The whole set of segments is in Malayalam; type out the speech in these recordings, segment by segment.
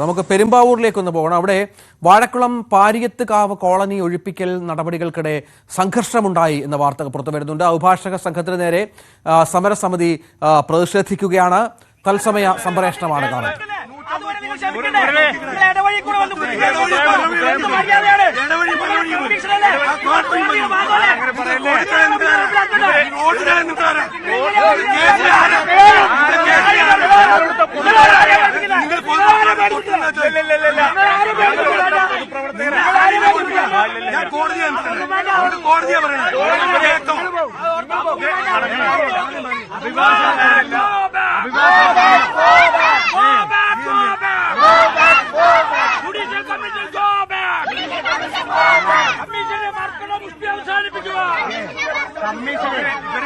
നമുക്ക് പെരുമ്പാവൂരിലേക്കൊന്ന് പോകണം. അവിടെ വാഴക്കുളം പാരിയത്ത് കാവ് കോളനി ഒഴിപ്പിക്കൽ നടപടികൾക്കിടെ സംഘർഷമുണ്ടായി എന്ന വാർത്തകൾ പുറത്തു വരുന്നുണ്ട്. അഭിഭാഷക സംഘത്തിന് നേരെ സമരസമിതി പ്രതിഷേധിക്കുകയാണ്. തത്സമയ സംപ്രേഷണമാണ് കാണുന്നത്.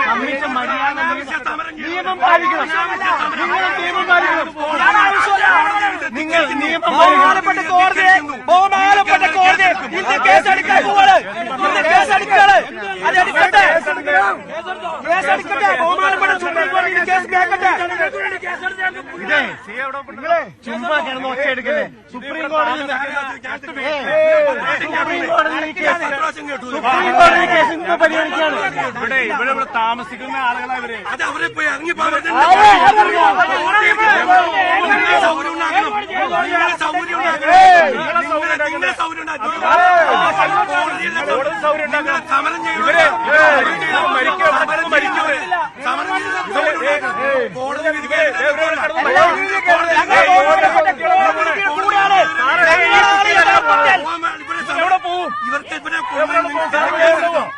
കമ്മീഷൻ മര്യാദ നിയമം പാലിക്കണം. നിങ്ങൾ നിയമം ബഹുമാനപ്പെട്ട കോടതിയെ ഇന്ന് കേസെടുക്കാൻ പോവാണ്. ഇന്ന് കേസെടുക്കാണ്. അതെടുക്കട്ടെ, കേസെടുക്കട്ടെ. ബഹുമാനപ്പെട്ട സുപ്രീം കോടതി കേസ് കേൾക്കട്ടെ. ചുമ്മാ കിടന്ന് ഒച്ച എടുക്കല്ലേ. സുപ്രീം കോടതി കേസ് ഇന്ന് പരിഗണിക്കുകയാണ്. ഇവിടെ താമസിക്കുന്ന ആളുകളാണ് ഇവര്. അത് അവരെ പോയി ഇറങ്ങി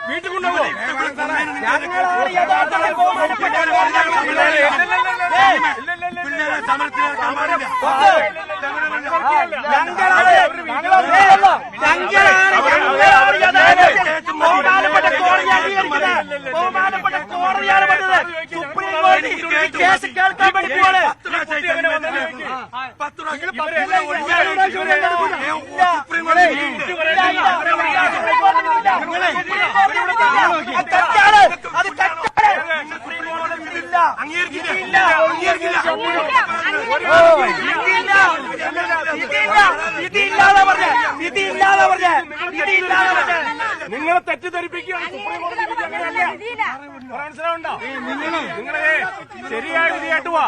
വീട്ടിൽ കൊണ്ടുപോകും. ബഹുമാനപ്പെട്ട കോടതിയാണ് പറഞ്ഞത്. സുപ്രീം കോടതി കേസ് കേൾക്കാൻ വേണ്ടി പോവാണ്. നിങ്ങളെ തെറ്റിദ്ധരിപ്പിക്കുകയാണ് സുപ്രീം കോടതി വിധി. അങ്ങനെയല്ല, മനസ്സിലാവുണ്ടോ? നിങ്ങളെ ശരിയായ വിധിയായിട്ട് വാ.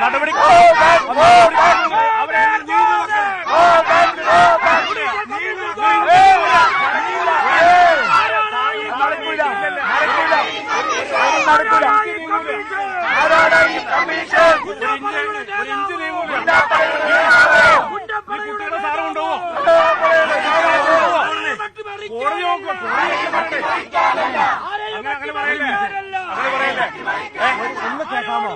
നടപടി ഒന്ന് കേൾക്കാമോ?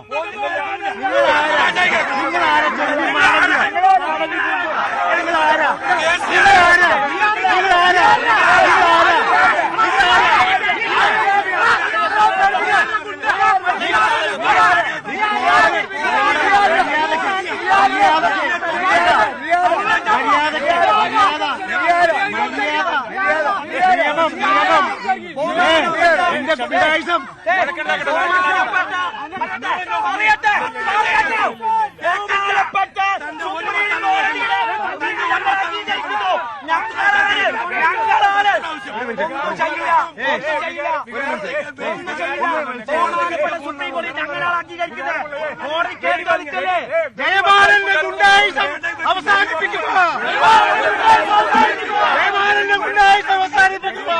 ജയമാലന്റെ ഗുണ്ടായിസം അവസാനിപ്പിക്കുക. ജയമാലന്റെ ഗുണ്ടായിസം അവസാനിപ്പിക്കുക.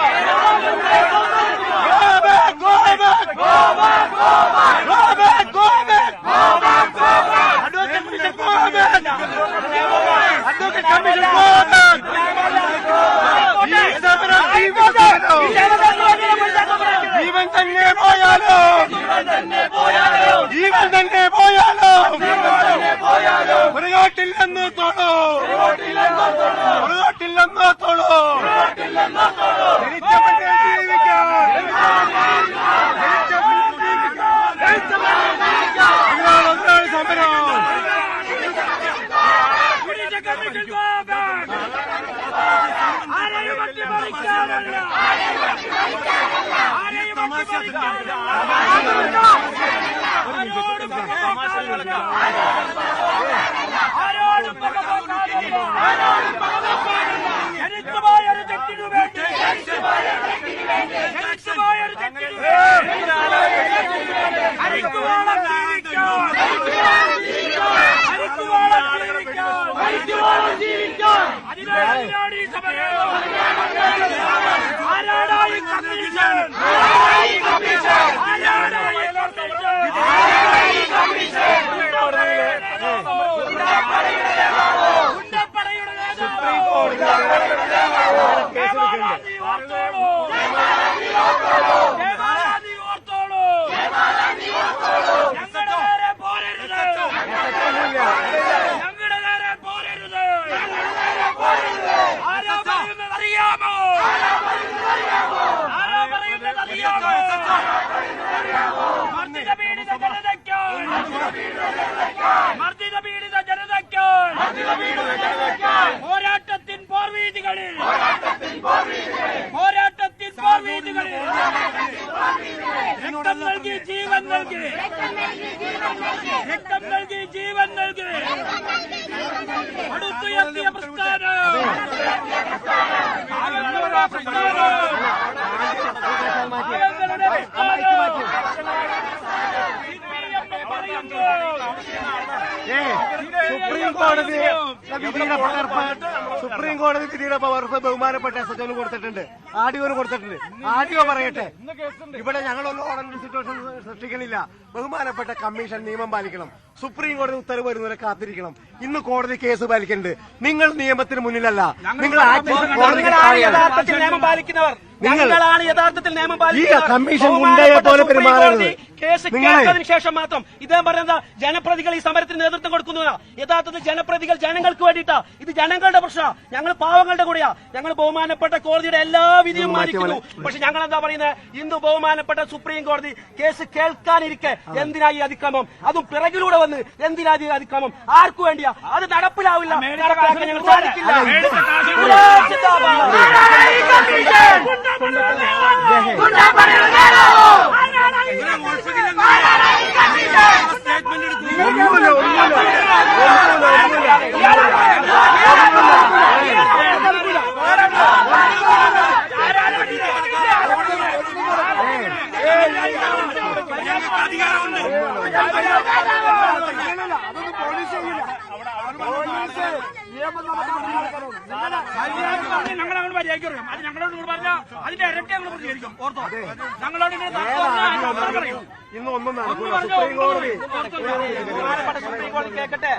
ജീവൻ തന്നെ പോയാലോ, ജീവൻ തന്നെ പോയാലോ, പുറകോട്ടില്ലെന്ന് തോളോ, പുറകോട്ടില്ലെന്ന് തോളോ, ജനിച്ചവന്റെ ജീവിക്കാൻ, ഇതിനാണ് സമരം. തമാശ സുപ്രീം കോടതി വിധിയുടെ പകർപ്പ് ബഹുമാനപ്പെട്ട SHO കൊടുത്തിട്ടുണ്ട്, ആഡിയോ കൊടുത്തിട്ടുണ്ട്. ആഡിയോ പറയട്ടെ, ഇവിടെ ഞങ്ങളൊന്നും ഓർഡർ സിറ്റുവേഷൻ സൃഷ്ടിക്കണില്ല. ബഹുമാനപ്പെട്ട കമ്മീഷൻ നിയമം പാലിക്കണം. സുപ്രീം കോടതി ഉത്തരവ് വരുന്നവരെ കാത്തിരിക്കണം. ഇന്ന് കോടതി കേസ് പാലിക്കുന്നുണ്ട്. നിങ്ങൾ നിയമത്തിന് മുന്നിലല്ല, നിങ്ങൾ യഥാർത്ഥത്തിൽ നിയമം പാലിക്കുന്നവർ. ഞങ്ങളാണ് യഥാർത്ഥത്തിൽ നിയമം പാലിക്കുന്നവർ. കമ്മീഷൻ ഗുണ്ടയെ പോലെ പെരുമാറരുത്. കേസ് കേട്ടതിന് ശേഷം മാത്രം ഇദ്ദേഹം പറയുന്നത് ജനപ്രതികൾ ഈ സമരത്തിന് നേതൃത്വം കൊടുക്കുന്നവരാ. യഥാർത്ഥത്തിൽ ജനപ്രതികൾ ജനങ്ങൾക്ക് വേണ്ടിയിട്ടാ. ഇത് ജനങ്ങളുടെ പ്രശ്നമാണ്. ഞങ്ങൾ പാവങ്ങളുടെ കൂടെയാ. ഞങ്ങൾ ബഹുമാനപ്പെട്ട കോടതിയുടെ എല്ലാ വിധിയും മാനിക്കുന്നു. പക്ഷെ ഞങ്ങൾ എന്താ പറയുന്നത്, ഇന്ന് ബഹുമാനപ്പെട്ട സുപ്രീം കോടതി കേസ് കേൾക്കാനിരിക്കെ എന്തിനാ ഈ അതിക്രമം, അതും പിറകിലൂടെ വന്ന് എന്തിനാ ഈ അതിക്രമം, ആർക്കു വേണ്ടിയാ? അത് നടപ്പിലാവില്ല, നടപ്പാക്കാൻ ഞങ്ങൾ സാധിക്കില്ല. ഞങ്ങളോട് പരിഹരിക്കും. അത് ഞങ്ങളോട് പറഞ്ഞ അതിന്റെ ഇരട്ടി ഞങ്ങൾ പ്രതികരിക്കും. ഓർത്തോ, ഞങ്ങളോട് ഇന്ന് ഒന്നും നടക്കില്ല. സുപ്രീം കോടതി ബഹുമാനപ്പെട്ട സുപ്രീം കോടതി കേൾക്കട്ടെ,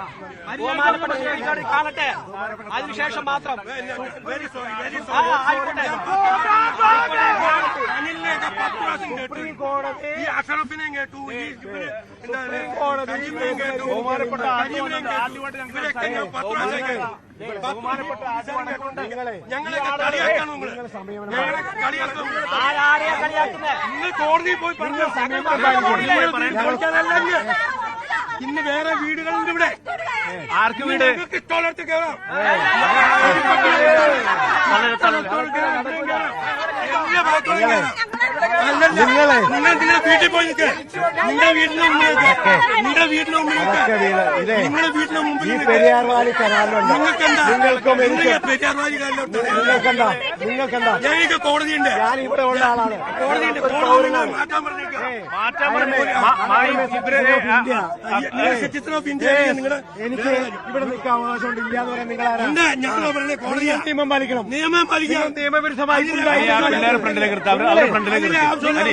ബഹുമാനപ്പെട്ട സുപ്രീം കോടതി കാണട്ടെ, അതിനുശേഷം മാത്രം ആയിക്കോട്ടെ. സുപ്രീം കോടതി ഈ അഷറഫിനെയും കേട്ടു, ഈ സുപ്രീം കോടതി ബഹുമാനപ്പെട്ട ഞങ്ങളെ കളിയാക്കാണോ? ആരാരെയാ കളിയാക്കുന്നത്? നിങ്ങൾ കോടതിയിൽ പോയി പറഞ്ഞു. ഇന്ന് വേറെ വീടുകളുണ്ട് ഇവിടെ. ആർക്ക് വീട്? ഇഷ്ടമുള്ളടത്ത് കയറാം. നിങ്ങളെ നിങ്ങളുടെ വീട്ടിൽ പോയി നിൽക്കുക. നിങ്ങളുടെ വീട്ടിന് മുമ്പിൽ നിങ്ങളുടെ വീട്ടിന് മുമ്പിൽ നിങ്ങളുടെ വീട്ടിന് മുമ്പിൽ പെരിയാർവാലി കനാലുണ്ട്. നിങ്ങൾക്കും പെരിയാർവാലിക്കാരിലോട്ട് നിങ്ങൾക്കെന്താ? ഞങ്ങൾക്ക് കോടതിയുണ്ട്. ഞാൻ ഇവിടെ ഉള്ള ആളാണ്. കോടതിയുണ്ട്. മാറ്റാൻ പറഞ്ഞേക്കാം. എനിക്ക് ഇവിടെ നിൽക്കാൻ അവകാശമുണ്ട്. ഇല്ല എന്ന് പറയാൻ നിങ്ങൾ ആരാ? ഞങ്ങൾ പറഞ്ഞ കോടതി നിയമം പാലിക്കണം. നിയമം പാലിക്കണം. നിയമവിരുദ്ധമായി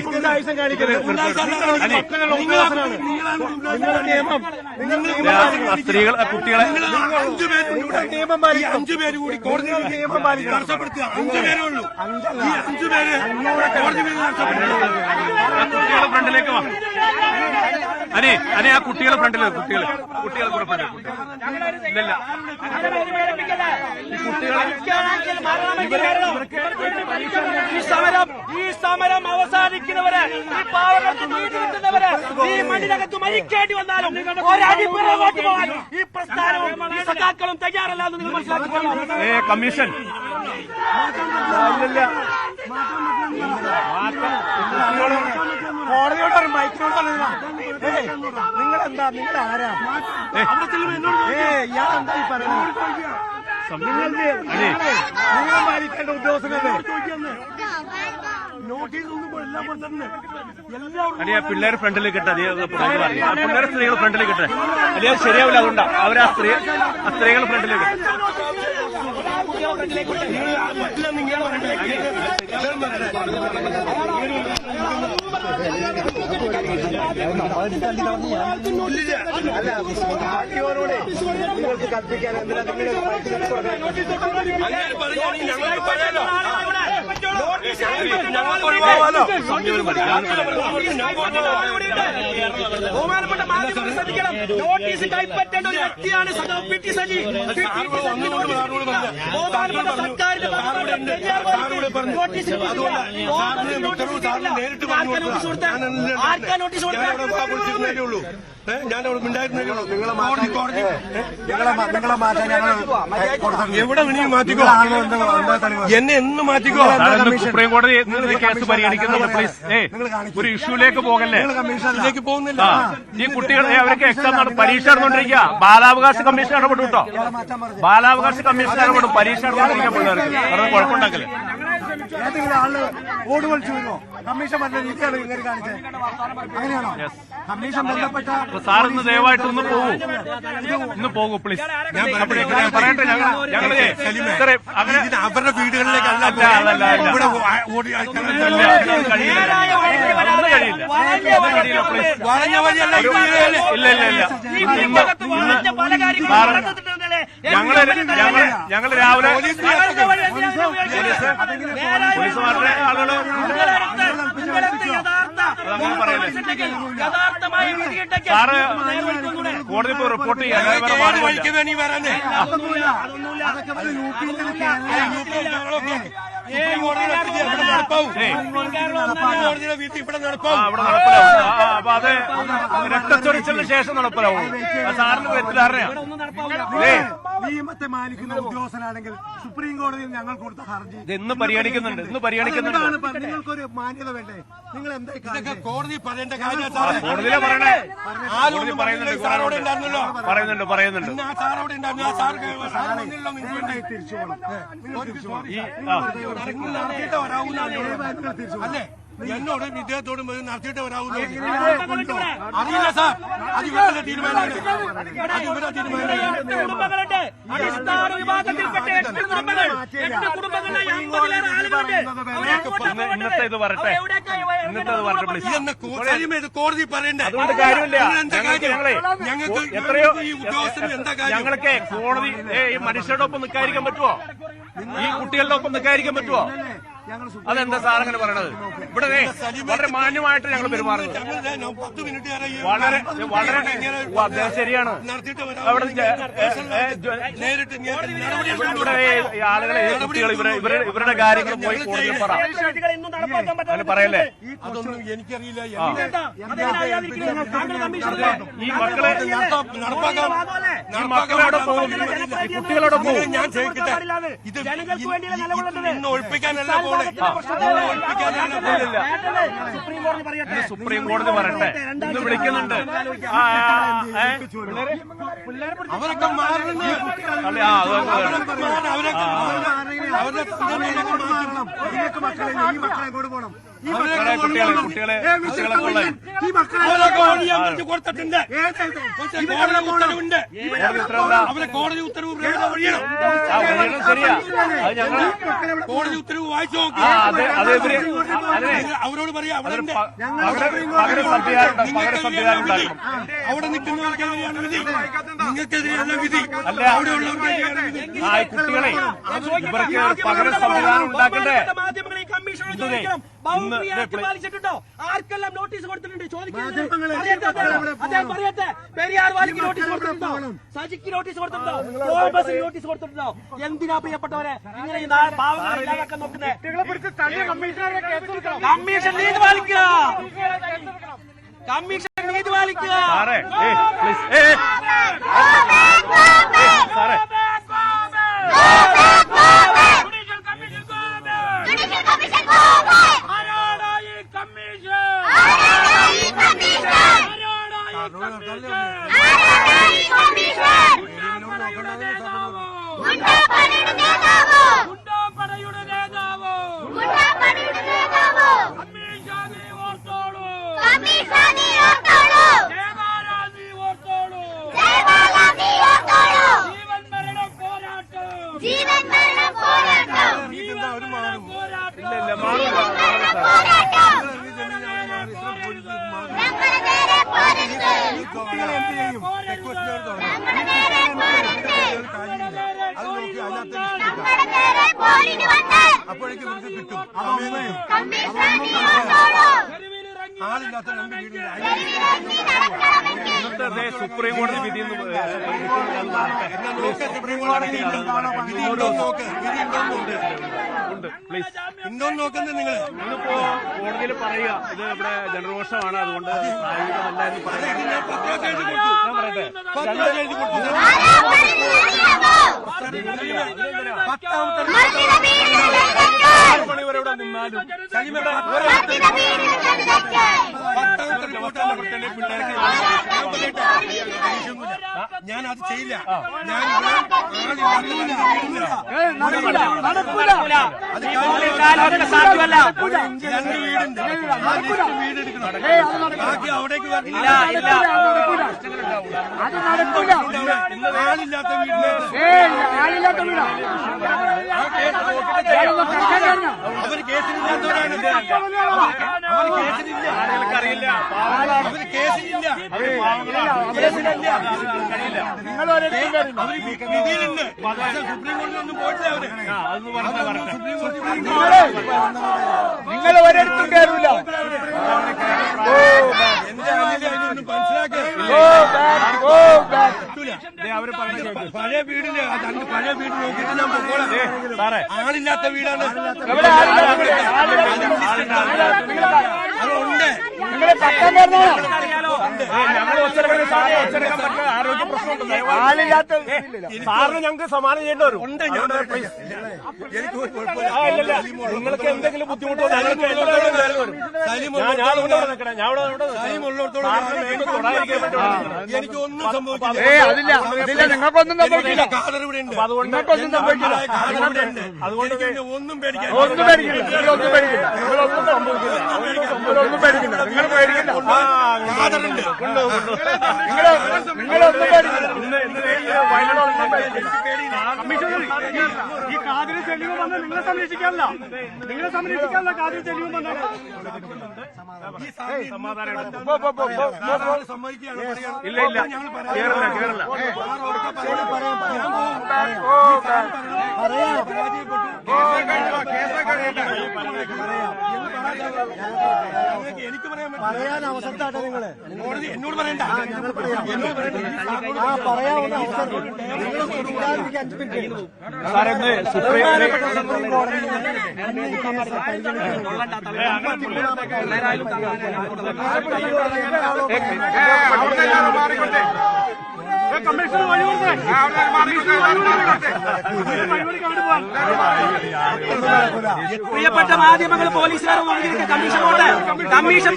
ഗുണ്ടായിസം കാണിക്കരുത്. സ്ത്രീകൾ കുട്ടികളെ നിയമം പാലിക്കണം. 5 പേര് കൂടി കോടതി നിയമം പാലിക്കണം. തടസ്സപ്പെടുത്തുക. 5 പേരേ ഉള്ളൂ. ഈ 5 പേര് കോടതി തടസ്സപ്പെടുത്തുക. കുട്ടികളെ ഫ്രണ്ടിലേക്ക് വാ. അനെ ആ കുട്ടികളെ ഫ്രണ്ടില് കുട്ടികളെ കൂടെ ഫ്രണ്ടിൽ ഇല്ലല്ല ഈ സമരം അവസാനിക്കുന്നവരെ, ഈ പാവങ്ങൾക്ക് നീതി കിട്ടുന്നവരെ, ഈ മണ്ണിനകത്ത് മരിക്കേണ്ടി വന്നാലും ഒരടിപ്പിറകോട്ട് പോകാൻ ഈ പ്രസ്ഥാനവും ഈ സഖാക്കളും തയ്യാറല്ല എന്ന് നിങ്ങൾ മനസ്സിലാക്കി. കമ്മീഷൻ കോടതിയോട് പറയും, മൈക്കിനോട് പറയുക. നിങ്ങളെന്താ, നിങ്ങൾ ആരാ? ഇയാൾ എന്താ ഈ പറയുന്നത്? നിങ്ങൾ പാലിക്കേണ്ട ഉദ്യോഗസ്ഥനല്ലേ? അല്ലെ പിള്ളേർ ഫ്രണ്ടിലേക്ക് ഇട്ട പിള്ളേർ സ്ത്രീകൾ ഫ്രണ്ടിലേക്ക് ഇട്ടെ അല്ലെ അത് ശരിയാവില്ല. അതുകൊണ്ടാ അവരാ സ്ത്രീകൾ ഫ്രണ്ടിലേക്ക് നിങ്ങൾക്ക് കൽപ്പിക്കാൻ എന്തിനാ ബഹുമാനപ്പെട്ട മാധ്യമങ്ങൾ ശ്രദ്ധിക്കണം. നോട്ടീസ് കൈപ്പറ്റേണ്ട ഒരു വ്യക്തിയാണ് സഖാവ് പി ടി സജി. ബഹുമാനപ്പെട്ട സർക്കാരിന്റെ നോട്ടീസ് ആർക്കാ നോട്ടീസ് കൊടുത്തേ? ഞാനവിടെ ഉണ്ടായിരുന്നേ ഉള്ളൂ. നിങ്ങളെ മാറ്റാൻ ഞങ്ങൾ എവിടെ വേണമെങ്കിൽ മാറ്റിക്കോ, എന്നെ എന്ന് മാറ്റിക്കോ. സുപ്രീം കോടതി കേസ് പരിഗണിക്കുന്നുണ്ട്. പ്ലീസ് ഒരു ഇഷ്യൂലേക്ക് പോകല്ലേ. ഇതിലേക്ക് പോകുന്നില്ല. ഈ കുട്ടികളെ അവർക്ക് എക്സാം പരീക്ഷ നടന്നുകൊണ്ടിരിക്കുക. ബാലാവകാശ കമ്മീഷൻ ഇടപെട്ടു കേട്ടോ. ബാലാവകാശ കമ്മീഷൻ ഇടപെടും. പരീക്ഷ നടന്നുകൊണ്ടിരിക്കുക പിള്ളേർക്ക്. അത് കുഴപ്പമുണ്ടാക്കില്ല. ഏതെങ്കിലും ആള് ഓട് വലിച്ചു വരുമോ? കമ്മീഷൻ പറഞ്ഞ രീതിയാണ് ഇങ്ങനെ കാണിച്ചത്. അങ്ങനെയാണോ? കമ്മീഷൻ ബന്ധപ്പെട്ട സാർ ഇന്ന് ദയവായിട്ട് ഒന്ന് പോകൂ. ഇന്ന് പോകൂ പ്ലീസ്. പറയട്ടെ. അവരുടെ വീടുകളിലേക്കല്ല കഴിയില്ല. വളഞ്ഞ വഴിയല്ല. ഇല്ല ഞങ്ങള് രാവിലെ പോലീസുമാരുടെ ആളുകള് സാറ് കോടതി പോയി റിപ്പോർട്ട് ചെയ്യാൻ അപ്പൊ അത് രക്തച്ചൊരിച്ചതിന് ശേഷം നടപ്പിലാവും. സാറിന് തെറ്റിദ്ധാരണയാണ്. നിയമത്തെ മാനിക്കുന്ന ഉദ്യോഗസ്ഥനാണെങ്കിൽ സുപ്രീം കോടതിയിൽ ഞങ്ങൾ കൊടുത്ത ഹർജി ഇന്ന് പരിഗണിക്കുന്നുണ്ട്. നിങ്ങൾക്കൊരു മാന്യത വേണ്ടേ? നിങ്ങൾ എന്താ കോടതി പറയേണ്ട കാര്യം? കോടതിയിലെ പറയണേ. കോടതി പറയുന്നുണ്ട്. പറയുന്നുണ്ട്. ആ സാറവിടെ ഉണ്ടായിരുന്നു. ആ സാർക്ക് തിരിച്ചു പോകണം. നടത്തിയിട്ട് വരാവുന്ന അല്ലേ? എന്നോട് ഇദ്ദേഹത്തോടും നടത്തിയിട്ട് വരാവുന്ന അറിയില്ല സാർ. അത് ഇവരുടെ തീരുമാനമാണ്. അത് ഇവരുടെ തീരുമാനമാണ്. ഇന്നത്തെ ഇത് വരട്ടെ. പ്ലീസ്. കോടതി പറയണ്ടേ? അതുകൊണ്ട് കാര്യമില്ല. ഞങ്ങൾക്ക് എത്രയോ ഈ ഉദ്യോഗസ്ഥന് എന്താ കാര്യം? ഞങ്ങളൊക്കെ കോടതി ഈ മനുഷ്യരുടെ ഒപ്പം നിൽക്കാതിരിക്കാൻ പറ്റുമോ? ഈ കുട്ടികളുടെ ഒപ്പം നിൽക്കാതിരിക്കാൻ പറ്റുമോ? അതെന്താ സാർ അങ്ങനെ പറയണത്? ഇവിടെ വളരെ മാന്യമായിട്ട് ഞങ്ങൾ പെരുമാറുന്നത്. 10 മിനിറ്റ് വളരെ ശരിയാണ്. അവിടെ നേരിട്ട് ഇവിടെ ഈ ആളുകളെ കുട്ടികൾ ഇവരുടെ കാര്യങ്ങൾ പോയി കോടതിയിൽ പറ. അങ്ങനെ പറയല്ലേ? അതൊന്നും എനിക്കറിയില്ല. ഈ മക്കളോടെ പോകും. ഈ കുട്ടികളോടെ പോകും. ഞാൻ ചോദിക്കട്ടെ, ഇത് ഇന്ന് ഒഴിപ്പിക്കാനല്ല പോണേ. സുപ്രീം കോടതി പറയട്ടെ. ഇന്ന് വിളിക്കുന്നുണ്ട്. അവരൊക്കെ മാറണം. കുട്ടികളെ കൊടുത്തിട്ടുണ്ട്. ഉത്തരവുണ്ട്. അവരെ കോടതി ഉത്തരവ് ശരിയാ. അത് ഞങ്ങള് കോടതി ഉത്തരവ് വായിച്ചു നോക്കി. അവരോട് പറയാം പകരം സംവിധാനം ഉണ്ടാക്കണം. അവിടെ നിൽക്കുന്നവർക്കെതിരെയാണ് വിധി. നിങ്ങൾക്കെതിരെയല്ല വിധി. അവിടെ ഉള്ളവർക്കെതിരെയാണ് വിധി. ആ കുട്ടികളെ ഇവർക്ക് പകരം സംവിധാനം ഉണ്ടാക്കണ്ടേ? പാലിച്ചിട്ടുണ്ടോ? ആർക്കെല്ലാം നോട്ടീസ് കൊടുത്തിട്ടുണ്ട്? പറയട്ടെ. പെരിയാർ വാലിക്ക് നോട്ടീസ് കൊടുത്തിട്ടുണ്ടോ? സജിക്ക് നോട്ടീസ് കൊടുത്തിട്ടുണ്ടോ? ബസ്സിന് നോട്ടീസ് കൊടുത്തിട്ടുണ്ടോ? എന്തിനാ പ്രിയപ്പെട്ടവരെ ഇങ്ങനെ ഈ പാവങ്ങളെ ഇല്ലാതാക്കാൻ നോക്കുന്നത്? കമ്മീഷൻ നീതി പാലിക്കുക. കമ്മീഷൻ നീതി പാലിക്കുക. സാറേ പ്ലീസ്. സാറേ കമ്മീഷൻ അപ്പോഴേക്കും ഇവർക്ക് കിട്ടും. ആളില്ലാത്ത രണ്ട് വീടില്ല. ഇന്നത്തെ സുപ്രീം കോടതി വിധി സുപ്രീം കോടതി വിധി ഉണ്ടോന്ന് നോക്ക്. വിധി ഉണ്ടോന്നുണ്ട്. പ്ലീസ് ഉണ്ടോന്ന് നോക്കുന്നത് നിങ്ങൾ. ഇന്നിപ്പോ കോടതിയിൽ പറയുക ഇത് ഇവിടെ ജനറോഷമാണ്, അതുകൊണ്ട് പ്രായോഗികമല്ല എന്ന് പറയുന്നത്. ഞാൻ പറയട്ടെ, 6 മണി വരെ ഇവിടെ നിന്നാലും ഞാൻ അത് ചെയ്യില്ല. ഞാൻ സാധ്യമല്ല. 2 വീടുണ്ട്. വീടെടുക്കണം. ബാക്കി അവിടേക്ക് ആളില്ലാത്ത വീടിന് അവര് കേസിലില്ലാത്തവരാണ്. അവര് കേസിലില്ല. അറിയില്ല, അവര് കേസിലില്ല. അവര് വിധിയിലുണ്ട്. സുപ്രീം കോടതിയിലൊന്നും പോയിട്ടില്ല അവര്. സുപ്രീം കോടതി നിങ്ങൾ ഒരിടത്തും കയറില്ല. എന്റെ അതിനൊന്നും മനസ്സിലാക്കില്ല. അവര് പറഞ്ഞു പഴയ വീടിന് പഴയ വീട് നോക്കിയിട്ട് ഞാൻ പോകോളാം. ആളില്ലാത്ത വീടാണ്. അതുണ്ട്. നിങ്ങളെ പട്ടം കയറുന്നോ? ഞങ്ങൾ ഒച്ചെടുക്കാൻ പറ്റില്ല, ആരോഗ്യ പ്രശ്നമുണ്ട്. ആളില്ലാത്ത സാറിന് ഞങ്ങൾക്ക് സമാനം ചെയ്യേണ്ടി വരും. ഉണ്ട്. ഞാൻ എനിക്ക് കുഴപ്പമില്ല. നിങ്ങൾക്ക് എന്തെങ്കിലും ബുദ്ധിമുട്ടോ ഞാൻ എനിക്ക് ഒന്നും സംഭവിക്കില്ല. അതില്ല നിങ്ങൾക്കൊന്നും സംഭവിക്കില്ല. കാതർ ഇവിടെ ഉണ്ട്. നിങ്ങൾക്കൊന്നും സംഭവിക്കില്ല. അതുകൊണ്ട് ഒന്നും പേടിക്കാൻ ഒന്നും പേടിക്കില്ല. നിങ്ങളൊന്നും പേടിക്കില്ല. നിങ്ങളൊന്നും സംഭവിക്കില്ല. നിങ്ങളൊന്നും പേടിക്കില്ല. നിങ്ങൾ പേടിക്കില്ല. കാതറുണ്ട്. നിങ്ങളൊന്നും പേടിക്കില്ല. ഈ കാതിന് തെളിവ് വന്ന് നിങ്ങളെ സംരക്ഷിക്കാനല്ല, നിങ്ങളെ സംരക്ഷിക്കാനല്ല കാതിന് തെളിവ് വന്നത്. ഇല്ല ഇല്ല, കേരള കേരള എനിക്ക് പറയാൻ അവസരത്താട്ടെ നിങ്ങള് എന്നോട് പറയണ്ട. പറയാവുന്ന അവസരം സുപ്രീം പ്രിയപ്പെട്ട മാധ്യമങ്ങൾ, പോലീസുകാരും കമ്മീഷൻ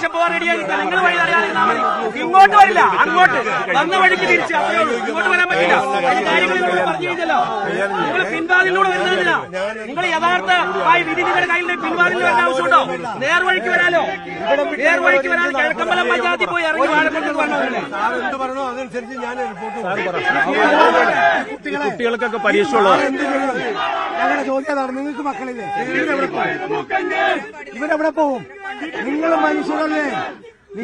പോകാൻ റെഡിയായിരിക്കും. നിങ്ങൾ വഴി അറിയാതിരുന്നാൽ മതി. ഇങ്ങോട്ട് വരില്ല, അങ്ങോട്ട് വന്ന വഴിക്ക് തിരിച്ച് അത്രേ ഉള്ളൂ. ഇങ്ങോട്ട് വരാൻ പറ്റില്ല. കാര്യങ്ങൾ പറഞ്ഞു കഴിഞ്ഞല്ലോ. നിങ്ങൾ പിൻവാതിലൂടെ വരുന്നതിനാ. നിങ്ങൾ യഥാർത്ഥമായി വിധി നിങ്ങളുടെ കയ്യിൽ പിൻവാതിൽ വരേണ്ട ആവശ്യമുണ്ടോ? നേർവഴിക്ക് വരാലോ. നേർവഴിക്ക് വരാൻ കിഴക്കമ്പലം പഞ്ചായത്തിൽ പോയി ഇറങ്ങി വാഴക്കൊണ്ടത് എന്ത് പറഞ്ഞോ അതനുസരിച്ച് ഞാൻ റിപ്പോർട്ട് കുട്ടികൾക്കൊക്കെ പരീക്ഷ ഉള്ളത്. ഞങ്ങളുടെ ചോദ്യം അതാണ്. നിങ്ങൾക്ക് മക്കളില്ലേ? ഇവരെവിടെ പോവും? നിങ്ങൾ മനുഷ്യരല്ലേ?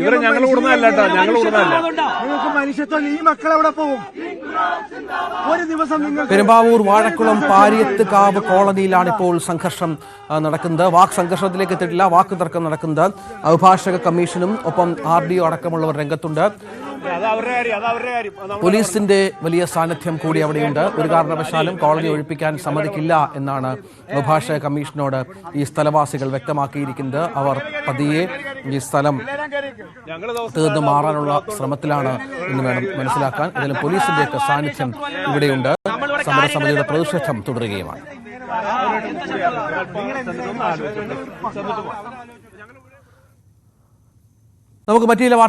ഇവര് ഞങ്ങൾ കൂടുന്നതല്ല കേട്ടോ, ഞങ്ങൾ കൂടുന്നതല്ല. നിങ്ങൾക്ക് മനുഷ്യത്വം. ഈ മക്കളെവിടെ പോവും? ഒരു ദിവസം നിങ്ങൾ പെരുമ്പാവൂർ വാഴക്കുളം പാരിയത്ത് കാവ് കോളനിയിലാണ് ഇപ്പോൾ സംഘർഷം നടക്കുന്നത്. വാക്ക് സംഘർഷത്തിലേക്ക് എത്തിയിട്ടില്ല, വാക്ക് തർക്കം നടക്കുന്നത്. അഭിഭാഷക കമ്മീഷനും ഒപ്പം RDO അടക്കമുള്ളവർ രംഗത്തുണ്ട്. പോലീസിന്റെ വലിയ സാന്നിധ്യം കൂടി അവിടെയുണ്ട്. ഒരു കാരണവശാലും കോളനി ഒഴിപ്പിക്കാൻ സമ്മതിക്കില്ല എന്നാണ് അഭിഭാഷക കമ്മീഷനോട് ഈ സ്ഥലവാസികൾ വ്യക്തമാക്കിയിരിക്കുന്നത്. അവർ പതിയെ ഈ സ്ഥലം തീർന്നു മാറാനുള്ള ശ്രമത്തിലാണ് എന്ന് വേണം മനസ്സിലാക്കാൻ. ഇതിലും പോലീസിന്റെയൊക്കെ സാന്നിധ്യം ഇവിടെയുണ്ട്. സമരസമിതിയുടെ പ്രതിഷേധം തുടരുകയുമാണ്. നമുക്ക് മറ്റു ചില വാർത്തകൾ